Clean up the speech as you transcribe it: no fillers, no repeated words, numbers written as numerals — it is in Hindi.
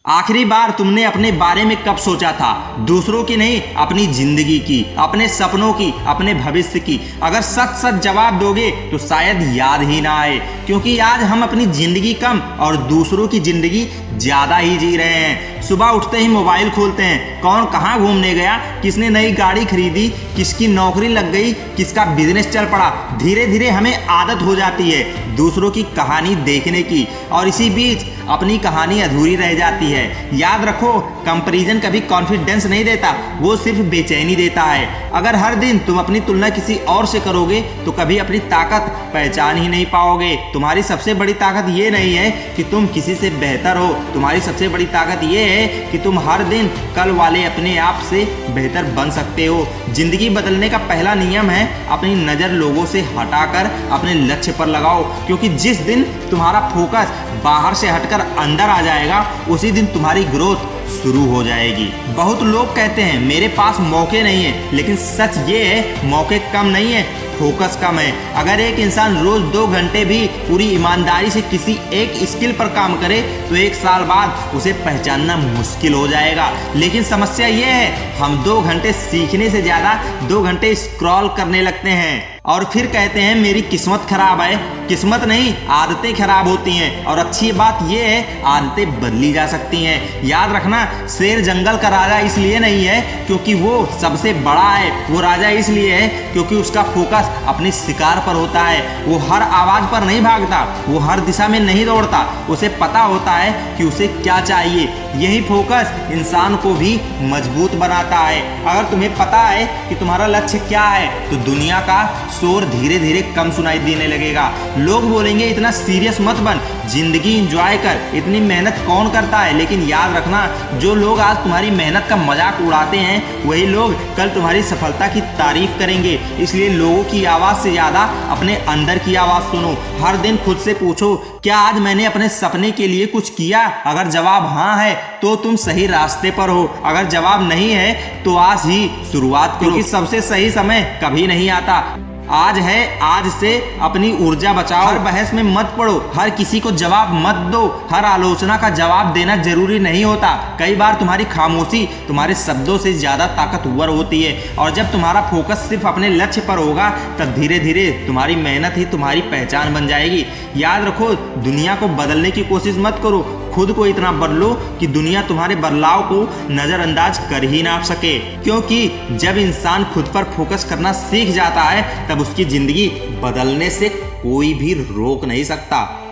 आखिरी बार तुमने अपने बारे में कब सोचा था? दूसरों की नहीं, अपनी जिंदगी की, अपने सपनों की, अपने भविष्य की। अगर सच सच जवाब दोगे तो शायद याद ही ना आए, क्योंकि आज हम अपनी जिंदगी कम और दूसरों की जिंदगी ज्यादा ही जी रहे हैं। सुबह उठते ही मोबाइल खोलते हैं, कौन कहाँ घूमने गया, किसने नई गाड़ी खरीदी, किसकी नौकरी लग गई, किसका बिजनेस चल पड़ा। धीरे धीरे हमें आदत हो जाती है दूसरों की कहानी देखने की, और इसी बीच अपनी कहानी अधूरी रह जाती है। याद रखो, कंपैरिजन कभी कॉन्फिडेंस नहीं देता, वो सिर्फ बेचैनी देता है। अगर हर दिन तुम अपनी तुलना किसी और से करोगे तो कभी अपनी ताकत पहचान ही नहीं पाओगे। तुम्हारी सबसे बड़ी ताकत ये नहीं है कि तुम किसी से बेहतर हो, तुम्हारी सबसे बड़ी ताकत ये है कि तुम हर दिन कल वाले अपने आप से बेहतर बन सकते हो। जिंदगी बदलने का पहला नियम है अपनी नज़र लोगों से हटाकर अपने लक्ष्य पर लगाओ, क्योंकि जिस दिन तुम्हारा फोकस बाहर से हटकर अंदर आ जाएगा उसी दिन तुम्हारी ग्रोथ शुरू हो जाएगी। बहुत लोग कहते हैं मेरे पास मौके नहीं है, लेकिन सच ये है मौके कम नहीं है, फोकस कम है। अगर एक इंसान रोज 2 घंटे भी पूरी ईमानदारी से किसी एक स्किल पर काम करे तो 1 साल बाद उसे पहचानना मुश्किल हो जाएगा। लेकिन समस्या ये है हम 2 घंटे सीखने से ज्यादा 2 घंटे स्क्रॉल करने लगते हैं और फिर कहते हैं मेरी किस्मत खराब है। किस्मत नहीं, आदतें खराब होती हैं, और अच्छी बात यह है आदतें बदली जा सकती हैं। याद रखना, शेर जंगल का राजा इसलिए नहीं है क्योंकि वो सबसे बड़ा है, वो राजा इसलिए है क्योंकि उसका फोकस अपने शिकार पर होता है। वो हर आवाज पर नहीं भागता, वो हर दिशा में नहीं दौड़ता, उसे पता होता है कि उसे क्या चाहिए। यही फोकस इंसान को भी मजबूत बनाता है। अगर तुम्हें पता है कि तुम्हारा लक्ष्य क्या है तो दुनिया का शोर धीरे धीरे कम सुनाई देने लगेगा। लोग बोलेंगे इतना सीरियस मत बन, जिंदगी एंजॉय कर, इतनी मेहनत कौन करता है। लेकिन याद रखना, जो लोग आज तुम्हारी मेहनत का मजाक उड़ाते हैं वही लोग कल तुम्हारी सफलता की तारीफ करेंगे। इसलिए लोगों की आवाज से ज्यादा अपने अंदर की आवाज सुनो। हर दिन खुद से पूछो, क्या आज मैंने अपने सपने के लिए कुछ किया? अगर जवाब हाँ है तो तुम सही रास्ते पर हो, अगर जवाब नहीं है तो आज ही शुरुआत करो, क्योंकि सबसे सही समय कभी नहीं आता। आज है, आज से अपनी ऊर्जा बचाओ। हर बहस में मत पड़ो, हर किसी को जवाब मत दो, हर आलोचना का जवाब देना जरूरी नहीं होता। कई बार तुम्हारी खामोशी तुम्हारे शब्दों से ज्यादा ताकतवर होती है, और जब तुम्हारा फोकस सिर्फ अपने लक्ष्य पर होगा तब धीरे धीरे तुम्हारी मेहनत ही तुम्हारी पहचान बन जाएगी। याद रखो, दुनिया को बदलने की कोशिश मत करो, खुद को इतना बदलो कि दुनिया तुम्हारे बदलाव को नजरअंदाज कर ही ना सके। क्योंकि जब इंसान खुद पर फोकस करना सीख जाता है तब उसकी जिंदगी बदलने से कोई भी रोक नहीं सकता।